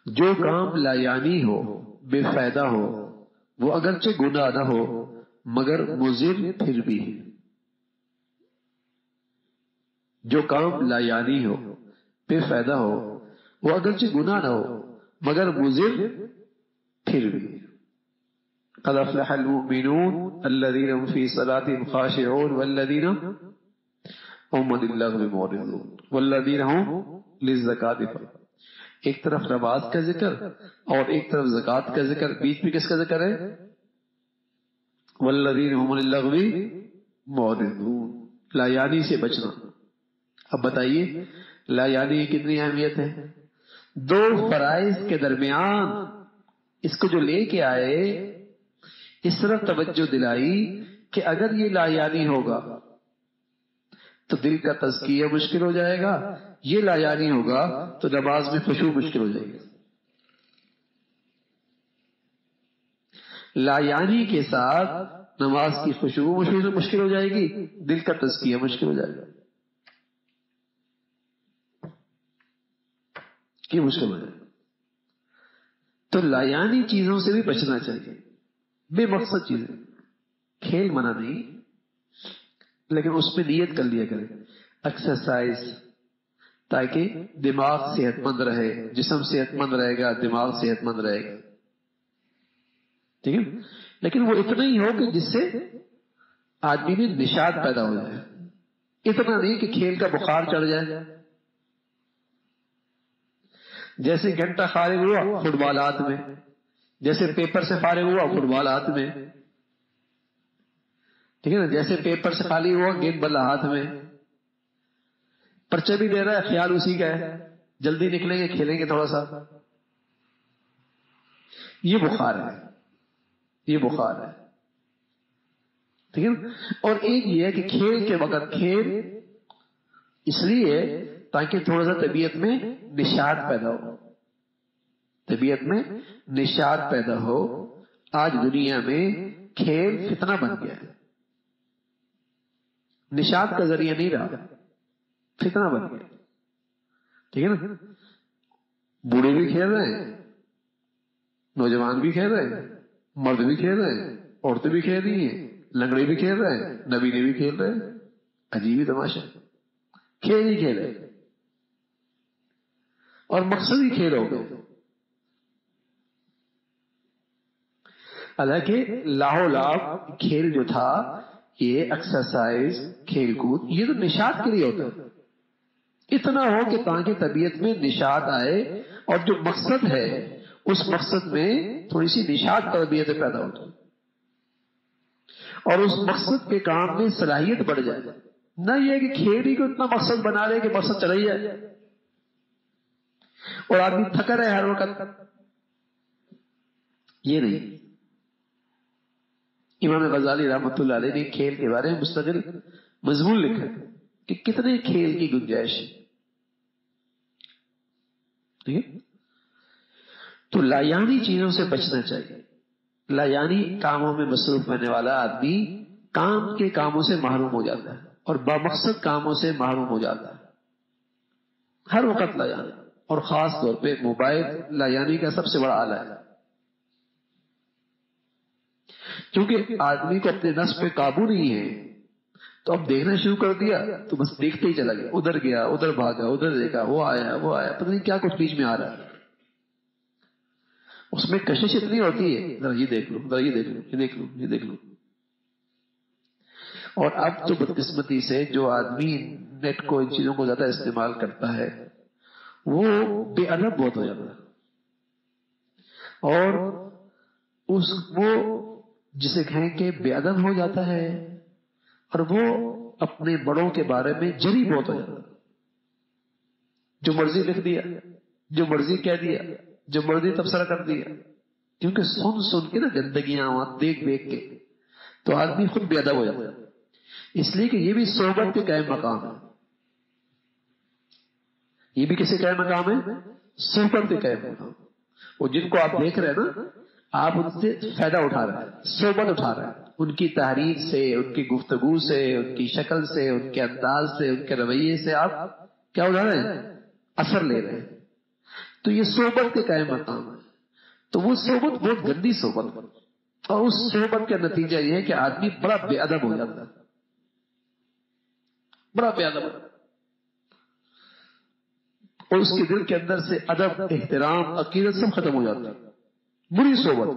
جو کام لا یعنی ہو، بے فائدہ ہو، وہ اگرچہ گناہ نہ ہو مگر مضر پھر بھی ہے۔ جو کام لا یعنی ہو، بے فائدہ ہو، وہ اگرچہ گناہ نہ ہو مگر مضر پھر بھی۔ قد افلح المؤمنون الذین هم فی صلاتهم خاشعون والذین هم عن اللغو معرضون والذین هم للزکاة فاعلون۔ ایک طرف نماز کا ذکر اور ایک طرف زکوٰۃ کا ذکر، بیچ میں کس کا ذکر ہے؟ والذین هم عن اللغو معرضون، لا یعنی سے بچنا۔ اب بتائیے لا یعنی کی کتنی اہمیت ہے؟ دو فرائض کے درمیان اس کو جو لے کے آئے، اس طرف توجہ دلائی کہ اگر یہ لا یعنی ہوگا تو دل کا تزکیہ مشکل ہو جائے گا، یہ لا یعنی ہوگا تو نماز میں خشوع مشکل ہو جائے گی۔ لا یعنی کے ساتھ نماز کی خشوع مشکل ہو جائے گی، دل کا تزکیہ مشکل ہو جائے گا، کی مشکل ہو جائے گا۔ تو لا یعنی چیزوں سے بھی بچنا چاہیے، بے مقصد چیزیں۔ کھیل منع نہیں، لیکن اس میں نیت کر لیا کرے، ایکسرسائز، تاکہ دماغ صحت مند رہے، جسم صحت مند رہے گا، دماغ صحت مند رہے گا، ٹھیک ہے؟ لیکن وہ اتنا ہی ہو کہ جس سے آدمی میں نشاط پیدا ہو جائے، اتنا نہیں کہ کھیل کا بخار چڑھ جائے۔ جیسے گھنٹہ فارغ ہوا فٹ بال ہاتھ میں، جیسے پیپر سے فارغ ہوا فٹ بال ہاتھ میں، ٹھیک ہے نا؟ جیسے پیپر سے خالی ہوا گیند بلا ہاتھ میں، پرچہ بھی دے رہا ہے، خیال اسی کا ہے، جلدی نکلیں گے کھیلیں گے تھوڑا سا۔ یہ بخار ہے، یہ بخار ہے، ٹھیک ہے نا؟ اور ایک یہ ہے کہ کھیل کے وقت کھیل اس لیے تاکہ تھوڑا سا طبیعت میں نشاط پیدا ہو، طبیعت میں نشاط پیدا ہو۔ آج دنیا میں کھیل فتنہ بن گیا ہے، نشاط کا ذریعہ نہیں رہا، فتنہ بن گیا، ٹھیک ہے نا؟ بوڑھے بھی کھیل رہے ہیں، نوجوان بھی کھیل رہے ہیں، مرد بھی کھیل رہے ہیں، عورتیں بھی کھیل رہی ہیں، لنگڑے بھی کھیل رہے ہیں، نبینے بھی کھیل رہے ہیں۔ عجیب ہی تماشا، کھیل ہی کھیل ہے اور مقصد ہی کھیل ہو گئے۔ حالانکہ لاہو لاف کھیل جو تھا، یہ ایکسرسائز، کھیل کود، یہ تو نشاط کے لیے ہوتا ہے، اتنا ہو کہ تاکہ طبیعت میں نشاط آئے، اور جو مقصد ہے اس مقصد میں تھوڑی سی نشاط طبیعت پیدا ہوتی، اور اس مقصد کے کام میں صلاحیت بڑھ جائے۔ نہ یہ کہ کھیل ہی کو اتنا مقصد بنا لے کہ مقصد چلا ہی جائے اور آدمی تھکا رہے ہر وقت، یہ نہیں۔ امام غزالی رحمۃ اللہ علیہ نے کھیل کے بارے میں مستقل مضمون لکھا کہ کتنے کھیل کی گنجائش ہے، ٹھیک ہے؟ تو لایانی چیزوں سے بچنا چاہیے۔ لایانی کاموں میں مصروف رہنے والا آدمی کام کے کاموں سے محروم ہو جاتا ہے اور بامقصد کاموں سے محروم ہو جاتا ہے۔ ہر وقت لایانی، اور خاص طور پہ موبائل لایانی کا سب سے بڑا آلہ ہے، کیونکہ آدمی کو اپنے نفس پہ قابو نہیں ہے، تو اب دیکھنا شروع کر دیا تو بس دیکھتے ہی چلا گیا، ادھر گیا، ادھر بھاگا، ادھر دیکھا، وہ آیا، پتہ نہیں کیا کچھ بیچ میں آ رہا ہے۔ اس میں کشش اتنی ہوتی ہے، ذرا یہ دیکھ لو، ذرا یہ دیکھ لو، یہ دیکھ لو، یہ دیکھ لو۔ اور اب تو بدقسمتی سے جو آدمی نیٹ کو، ان چیزوں کو زیادہ استعمال کرتا ہے، وہ بے ادب بہت ہو جاتا ہے، اور وہ جسے کہیں کہ بے ادب ہو جاتا ہے، اور وہ اپنے بڑوں کے بارے میں جری بہت ہو جاتا ہے، جو مرضی لکھ دیا، جو مرضی کہہ دیا، جو مرضی تبصرہ کر دیا، کیونکہ سن سن کے نا گندگیاں دیکھ دیکھ کے تو آدمی خود بے ادب ہو جاتا ہے۔ اس لیے کہ یہ بھی صحبت کے قائم مقام ہے، یہ بھی کسی قائم مقام ہے، صحبت کے قائم مقام۔ وہ جن کو آپ دیکھ رہے ہیں نا، آپ ان سے فائدہ اٹھا رہے ہیں، صحبت اٹھا رہے ہیں، ان کی تحریر سے، ان کی گفتگو سے، ان کی شکل سے، ان کے انداز سے، ان کے رویے سے آپ کیا اٹھا رہے ہیں؟ اثر لے رہے ہیں۔ تو یہ صحبت کے قائم مقام ہے. تو وہ صحبت بہت گندی صحبت ہے، اور اس صحبت کا نتیجہ یہ ہے کہ آدمی بڑا بے ادب ہو جاتا ہے، بڑا بے ادب، اور اس کے دل کے اندر سے ادب، احترام، عقیدت سب ختم ہو جاتا ہے. بری صحبت.